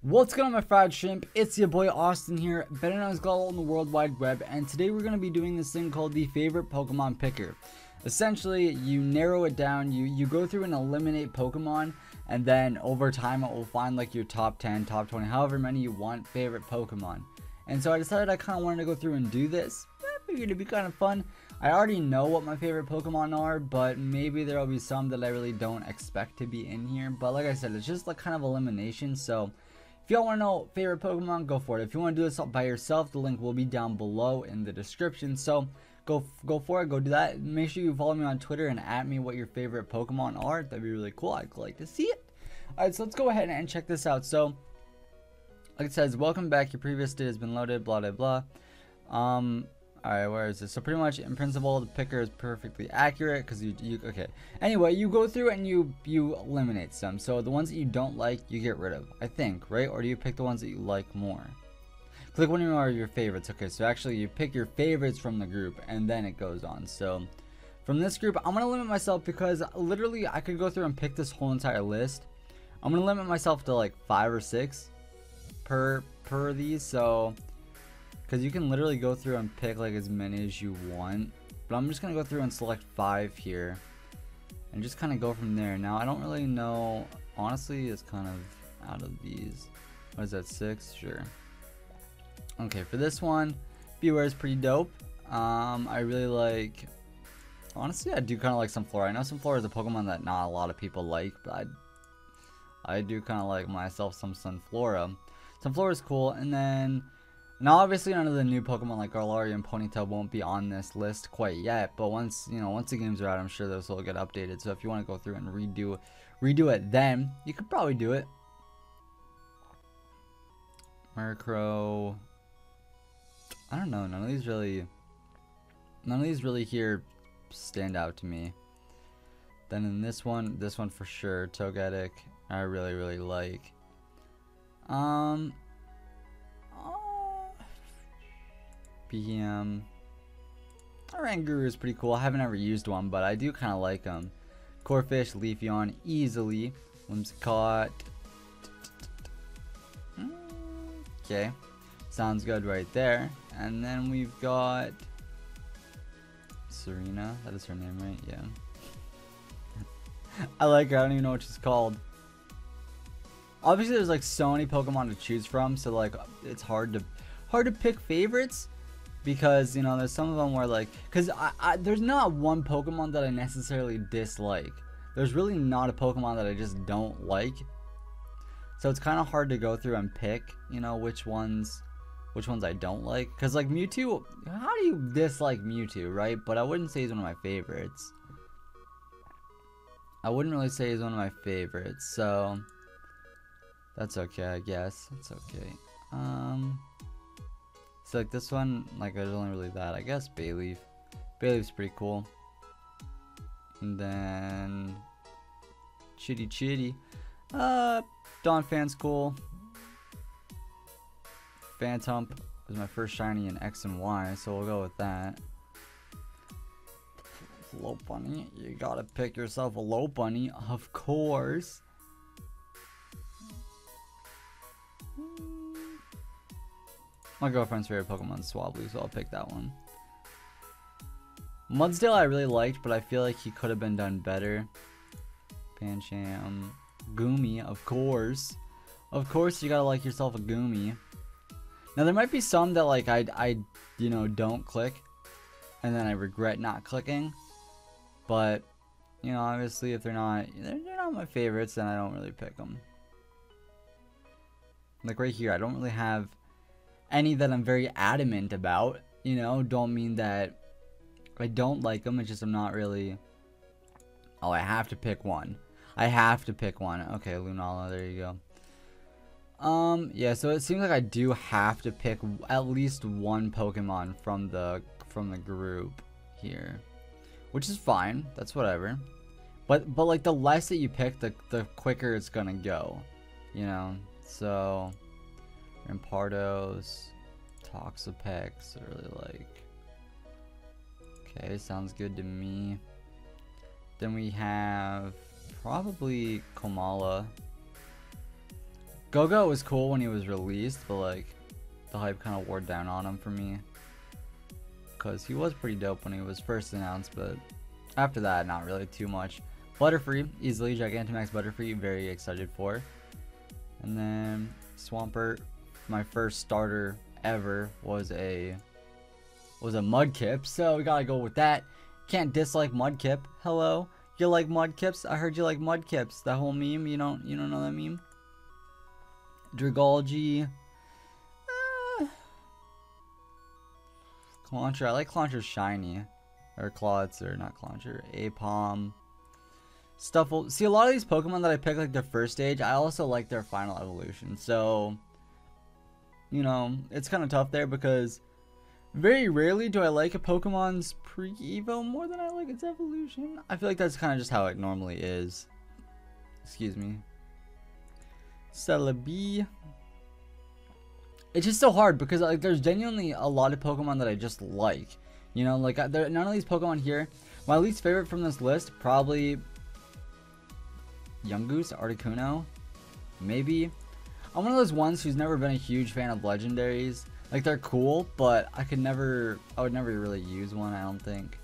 What's going on, my fried shrimp? It's your boy Austin here, better known as Glowl on the World Wide Web, and today we're going to be doing this thing called the favorite Pokemon picker. Essentially, you narrow it down, you go through and eliminate Pokemon, and then over time it will find like your top 10, top 20, however many you want favorite Pokemon. And so I decided I kind of wanted to go through and do this. I figured it'd be kind of fun. I already know what my favorite Pokemon are, but maybe there will be some that I really don't expect to be in here. But like I said, it's just like kind of elimination, so if y'all want to know favorite Pokemon, go for it. If you want to do this by yourself, the link will be down below in the description. So go for it, go do that. Make sure you follow me on Twitter and at me what your favorite Pokemon are. That'd be really cool. I'd like to see it. Alright, so let's go ahead and check this out. So like it says, welcome back, your previous data has been loaded, blah blah blah. Alright, where is this? So pretty much in principle the picker is perfectly accurate because you okay. Anyway, you go through and you eliminate some. So the ones that you don't like, you get rid of, I think, right? Or do you pick the ones that you like more? Click one of your favorites. Okay, so actually you pick your favorites from the group and then it goes on. So from this group, I'm gonna limit myself because literally I could go through and pick this whole entire list. I'm gonna limit myself to like 5 or 6 per these, so because you can literally go through and pick like as many as you want, but I'm just gonna go through and select 5 here and just kind of go from there. Now I don't really know, honestly, it's kind of out of these. What is that, 6? Sure. Okay, for this one, Beware is pretty dope. I really like, honestly, I do kind of like Sunflora. I know Sunflora is a Pokemon that not a lot of people like, but I do kind of like myself some Sunflora. Sunflora is cool. And then now obviously none of the new Pokemon like Galarian and Ponytail won't be on this list quite yet, but once the games are out, I'm sure those will get updated. So if you want to go through and redo it, then you could probably do it. Heracross, I don't know, none of these really here stand out to me. Then in this one for sure, Togetic, I really like. BM. Oranguru is pretty cool. I haven't ever used one, but I do kind of like them. Corphish, Leafeon, easily. Whimsicott. Okay, sounds good right there. And then we've got Serena. That is her name, right? Yeah. I like her. I don't even know what she's called. Obviously, there's like so many Pokemon to choose from, so like it's hard to pick favorites. Because, there's some of them where, like, because there's not one Pokemon that I necessarily dislike. There's really not a Pokemon that I just don't like. So it's kind of hard to go through and pick, which ones I don't like. Because, like, Mewtwo, how do you dislike Mewtwo, right? But I wouldn't say he's one of my favorites. I wouldn't really say he's one of my favorites, so that's okay, I guess. It's okay. So like this one, like there's only really that. I guess Bayleaf. Bayleaf's pretty cool. And then Chitty. Donphan's cool. Phantump was my first shiny in X and Y, so we'll go with that. Lopunny, you gotta pick yourself a Lopunny, of course. My girlfriend's favorite Pokemon is Swablu, so I'll pick that one. Mudsdale I really liked, but I feel like he could have been done better. Pancham. Goomy, of course. Of course you gotta like yourself a Goomy. Now there might be some that like I don't click, and then I regret not clicking. But, obviously if they're not my favorites, then I don't really pick them. Like right here, I don't really have any that I'm very adamant about, don't mean that I don't like them, it's just I'm not really, oh, I have to pick one. Okay, Lunala, there you go. Yeah, so it seems like I do have to pick at least one Pokemon from the group here, which is fine, that's whatever. But like the less that you pick, the quicker it's gonna go, so Rampardos, Toxapex, I really like. Okay, sounds good to me. Then we have probably Komala. Go-Go was cool when he was released, but like the hype kind of wore down on him for me. Because he was pretty dope when he was first announced, but after that, not really too much. Butterfree, easily. Gigantamax Butterfree, very excited for. And then Swampert, my first starter ever was a Mudkip, so we gotta go with that. Can't dislike Mudkip. Hello, you like Mudkips? I heard you like Mudkips. That whole meme, you don't know that meme? Dragalge. Clauncher. I like Clauncher's shiny. Or Clawitzer, not Clauncher. Apom. Stuffle. See, a lot of these Pokemon that I pick like their first stage, I also like their final evolution. So, you know, it's kind of tough there because very rarely do I like a Pokemon's pre-evo more than I like its evolution. I feel like that's kind of just how it normally is. Excuse me. Celebi. It's just so hard because like there's genuinely a lot of Pokemon that I just like. You know, like none of these Pokemon here. My least favorite from this list, probably Yungoos, Articuno, maybe. I'm one of those ones who's never been a huge fan of legendaries. Like they're cool, but I would never really use one, I don't think.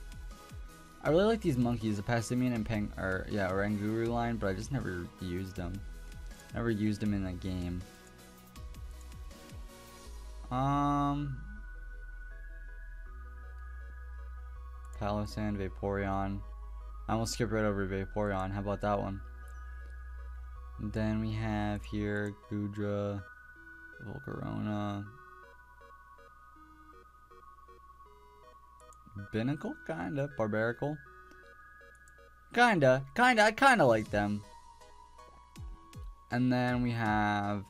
I really like these monkeys, the Passimian and Oranguru line, but I just never used them. Never used them in the game. Palossand, Vaporeon. I almost skipped right over Vaporeon. How about that one? And then we have here Goodra, Volcarona, Binacle, kinda, Barbaracle. Kinda, I kinda like them. And then we have,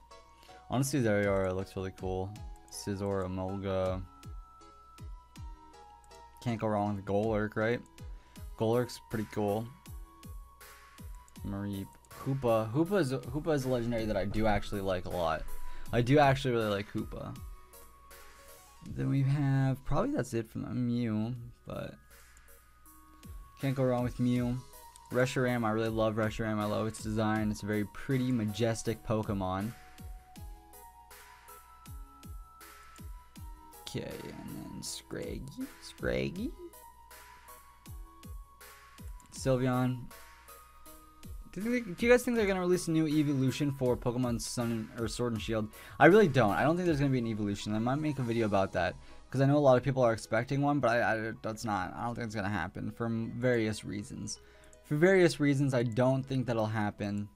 honestly, Zeriora looks really cool. Scizor, Emolga. Can't go wrong with Golurk, right? Golurk's pretty cool. Mareep. Hoopa. Hoopa is a legendary that I do actually like a lot. I do actually really like Hoopa. Then we have, probably that's it from Mew, but can't go wrong with Mew. Reshiram, I really love Reshiram. I love its design. It's a very pretty, majestic Pokemon. Okay, and then Scraggy. Sylveon. Do you guys think they're gonna release a new evolution for Pokemon Sword and Shield? I really don't. I don't think there's gonna be an evolution. I might make a video about that because I know a lot of people are expecting one, but I don't think it's gonna happen for various reasons. For various reasons, I don't think that'll happen.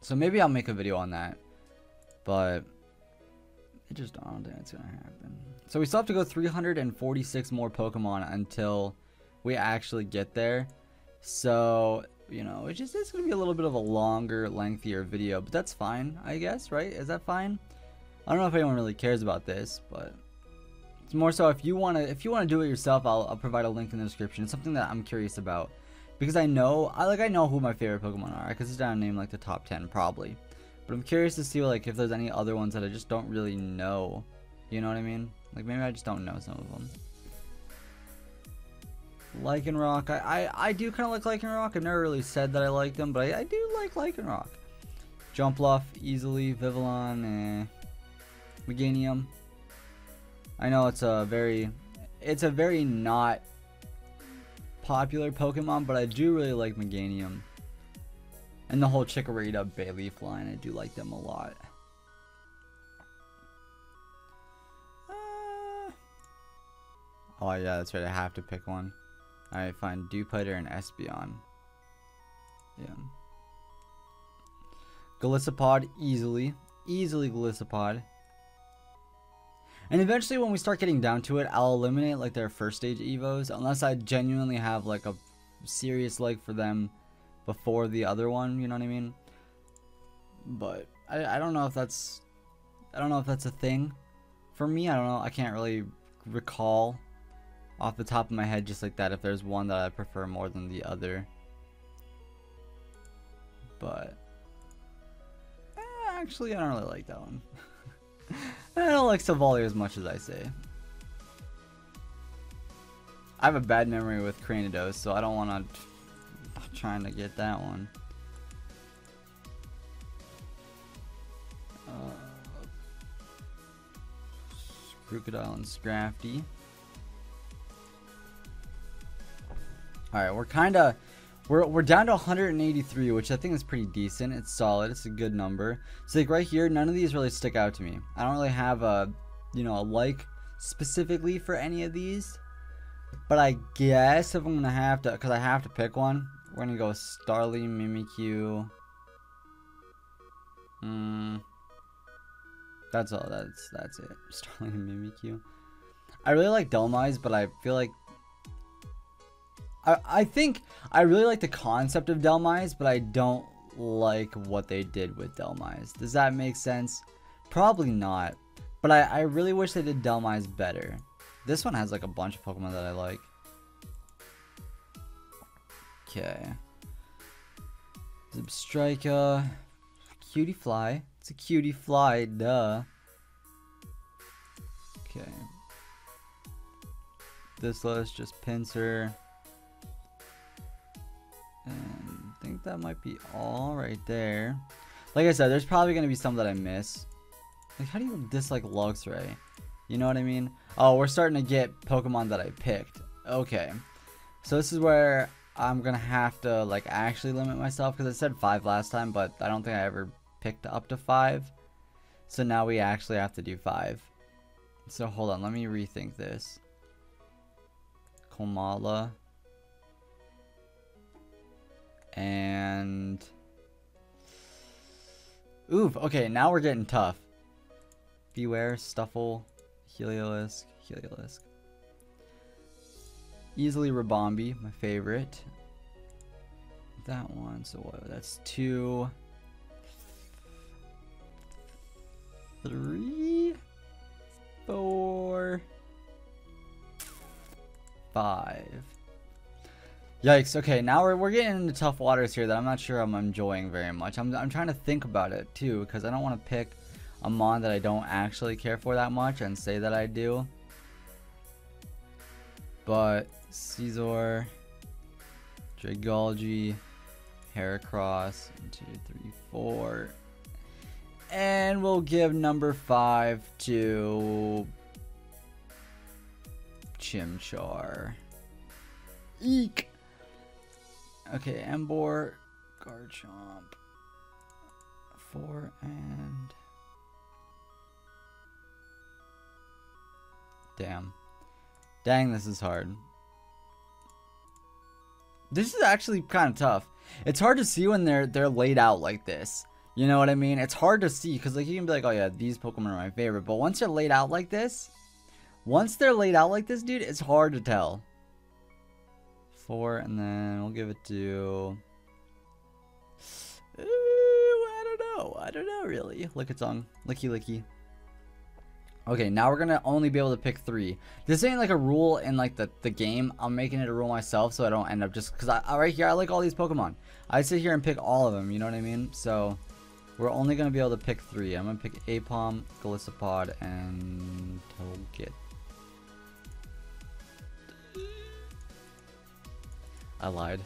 So maybe I'll make a video on that, but I don't think it's gonna happen. So we still have to go 346 more Pokemon until we actually get there. So, you know, it's gonna be a little bit of a longer, lengthier video, but that's fine, I guess, right? Is that fine? I don't know if anyone really cares about this, but it's more so if you wanna do it yourself, I'll provide a link in the description. It's something that I'm curious about because I know who my favorite Pokemon are. I could sit down and name like the top 10 probably, but I'm curious to see like if there's any other ones that I just don't really know. You know what I mean? Like maybe I just don't know some of them. Lycanroc, I do kind of like Lycanroc. I've never really said that I like them, but I do like Lycanroc. Jumpluff, easily. Vivillon, Meganium. I know it's a very not popular Pokemon, but I do really like Meganium. And the whole Chikorita Bayleaf line, I do like them a lot. Oh yeah, that's right, I have to pick one. Alright, fine. Dewpider and Espeon. Yeah. Golisopod, easily. Easily Golisopod. And eventually when we start getting down to it, I'll eliminate like their first stage evos. Unless I genuinely have like a serious like for them before the other one, you know what I mean? But I don't know if that's a thing for me. I don't know. I can't really recall off the top of my head just like that if there's one that I prefer more than the other. But actually I don't really like that one. I don't like Silvally as much as I say. I have a bad memory with Cranidos, so I don't want to trying to get that one. Crocodile and Scrafty. Alright, we're down to 183, which I think is pretty decent. It's solid. It's a good number. So like right here, none of these really stick out to me. I don't really have a, you know, a like specifically for any of these. But I guess if I'm gonna have to, because I have to pick one, we're gonna go Starly, Mimikyu. That's all. That's it. Starly and Mimikyu. I really like Dhelmise, but I feel like I think I really like the concept of Dhelmise, but I don't like what they did with Dhelmise. Does that make sense? Probably not. But I really wish they did Dhelmise better. This one has like a bunch of Pokemon that I like. Okay. Zebstrika. Cutie Fly. It's a cutie fly, duh. Okay. This list just Pinsir. And I think that might be all right there. Like I said, there's probably going to be some that I miss. Like, how do you dislike Luxray? You know what I mean? Oh, we're starting to get Pokemon that I picked. Okay. So this is where I'm going to have to, like, actually limit myself. Because I said 5 last time, but I don't think I ever picked up to 5. So now we actually have to do 5. So hold on. Let me rethink this. Komala. And oof, okay, now we're getting tough. Beware, Stuffle, Heliolisk. Easily Rabombi, my favorite. That one, so what? That's 2, 3, 4, 5. Yikes, okay, now we're getting into tough waters here that I'm not sure I'm enjoying very much. I'm trying to think about it too, because I don't want to pick a mon that I don't actually care for that much and say that I do. But Scizor, Dragalge, Heracross, 1, 2, 3, 4. And we'll give number 5 to Chimchar. Eek! Okay, Emboar, Garchomp, 4, and dang, this is hard. This is actually kind of tough. It's hard to see when they're laid out like this. You know what I mean? It's hard to see because like you can be like, oh yeah, these Pokemon are my favorite, but once they're laid out like this, dude, it's hard to tell. 4, and then we'll give it to I don't know really. Lick its tongue. Licky. Okay, now we're gonna only be able to pick 3. This ain't like a rule in like the game. I'm making it a rule myself so I don't end up just because I right here I like all these Pokemon. I sit here and pick all of them, you know what I mean? So we're only gonna be able to pick 3. I'm gonna pick Apom, Golisopod, and Togetic. I lied.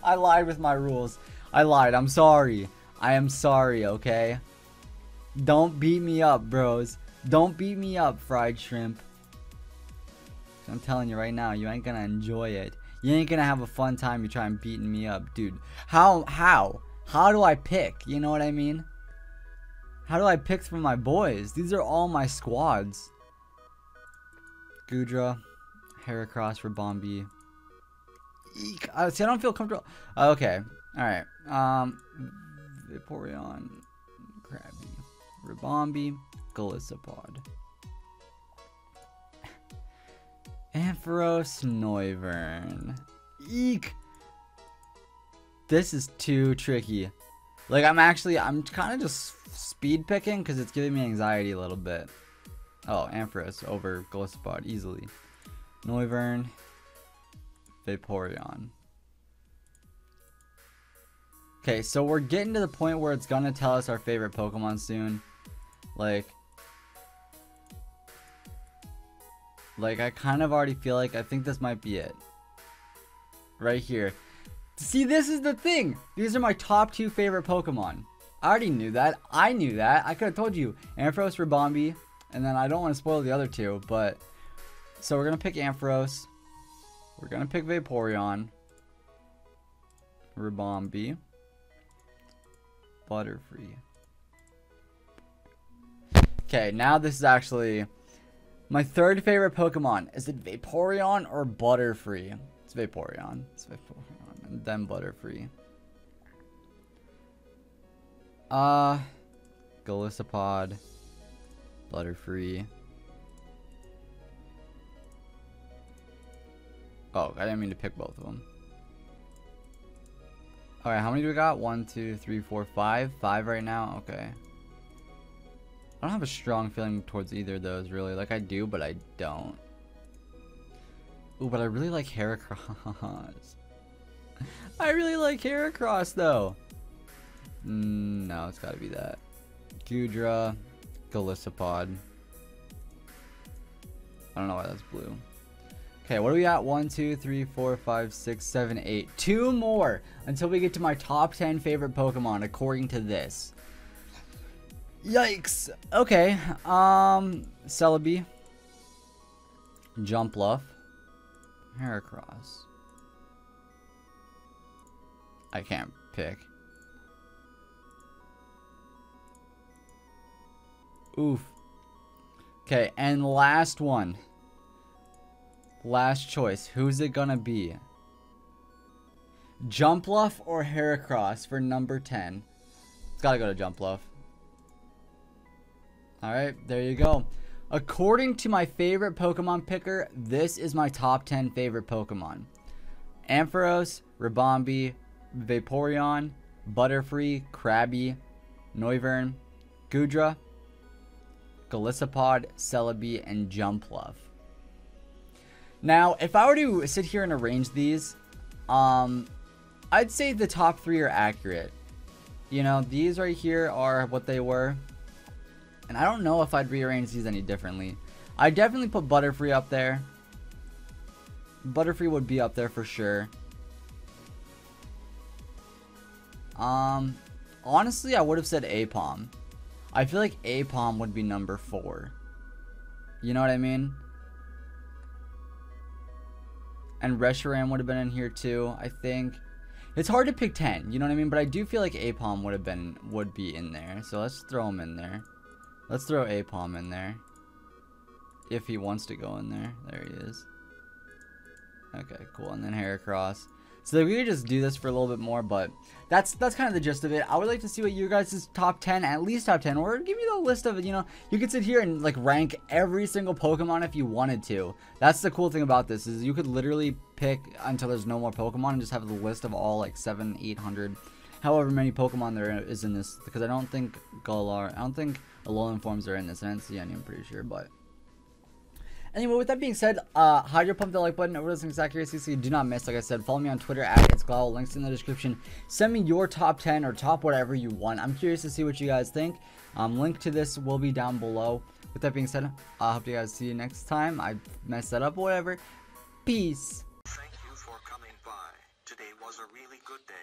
I lied with my rules. I lied. I'm sorry. I am sorry, okay? Don't beat me up, bros. Don't beat me up, fried shrimp. I'm telling you right now, you ain't gonna enjoy it. You ain't gonna have a fun time you try and beating me up, dude. How do I pick? You know what I mean? How do I pick from my boys? These are all my squads. Goodra, Heracross, Rabombi. Eek. See, I don't feel comfortable. Okay. Alright. Vaporeon, Krabby, Rabombi, Golisopod. Ampharos, Noivern. Eek. This is too tricky. Like, I'm kind of just speed picking because it's giving me anxiety a little bit. Oh, Ampharos over Golisopod easily. Noivern. Vaporeon. Okay, so we're getting to the point where it's gonna tell us our favorite Pokemon soon. Like I kind of already feel like I think this might be it. Right here. See, this is the thing. These are my top 2 favorite Pokemon. I already knew that. I knew that. I could have told you. Ampharos, Rabombi, and then I don't want to spoil the other two, but so we're gonna pick Ampharos, we're gonna pick Vaporeon, Ribombee, Butterfree. Okay, now this is actually my third favorite Pokemon. Is it Vaporeon or Butterfree? It's Vaporeon. It's Vaporeon, and then Butterfree. Golisopod, Butterfree. Oh, I didn't mean to pick both of them. Alright, how many do we got? 1, 2, 3, 4, 5. 5 right now? Okay. I don't have a strong feeling towards either of those, really. Like, I do, but I don't. Ooh, but I really like Heracross. I really like Heracross, though. No, it's gotta be that. Goodra, Golisopod. I don't know why that's blue. Okay, what are we at? 1, 2, 3, 4, 5, 6, 7, 8. 2 more until we get to my top 10 favorite Pokemon according to this. Yikes. Okay. Celebi, Jumpluff, Heracross. I can't pick. Oof. Okay, and last one. Last choice. Who's it gonna be? Jumpluff or Heracross for number 10? It's gotta go to Jumpluff. Alright, there you go. According to my favorite Pokemon picker, this is my top 10 favorite Pokemon. Ampharos, Ribombee, Vaporeon, Butterfree, Krabby, Noivern, Goodra, Golisopod, Celebi, and Jumpluff. Now, if I were to sit here and arrange these, I'd say the top 3 are accurate. You know, these right here are what they were. And I don't know if I'd rearrange these any differently. I'd definitely put Butterfree up there. Butterfree would be up there for sure. Honestly, I would have said Aipom. I feel like Aipom would be number 4. You know what I mean? And Reshiram would have been in here too, I think. It's hard to pick 10, you know what I mean? But I do feel like Aipom would be in there. So let's throw him in there. Let's throw Aipom in there. If he wants to go in there. There he is. Okay, cool. And then Heracross. So we could just do this for a little bit more, but that's kind of the gist of it. I would like to see what you guys' top 10, at least top 10, or give me the list of it, you know. You could sit here and like rank every single Pokemon if you wanted to. That's the cool thing about this, is you could literally pick until there's no more Pokemon and just have the list of all like 700, 800, however many Pokemon there is in this, because I don't think Alolan forms are in this. I didn't see any, I'm pretty sure, but anyway, with that being said, hydro pump the like button over those accuracy so you do not miss. Like I said, follow me on Twitter at It's Glowl. Links in the description. Send me your top 10 or top whatever you want. I'm curious to see what you guys think. Link to this will be down below. With that being said, I hope you guys see you next time. I messed that up or whatever. Peace. Thank you for coming by. Today was a really good day.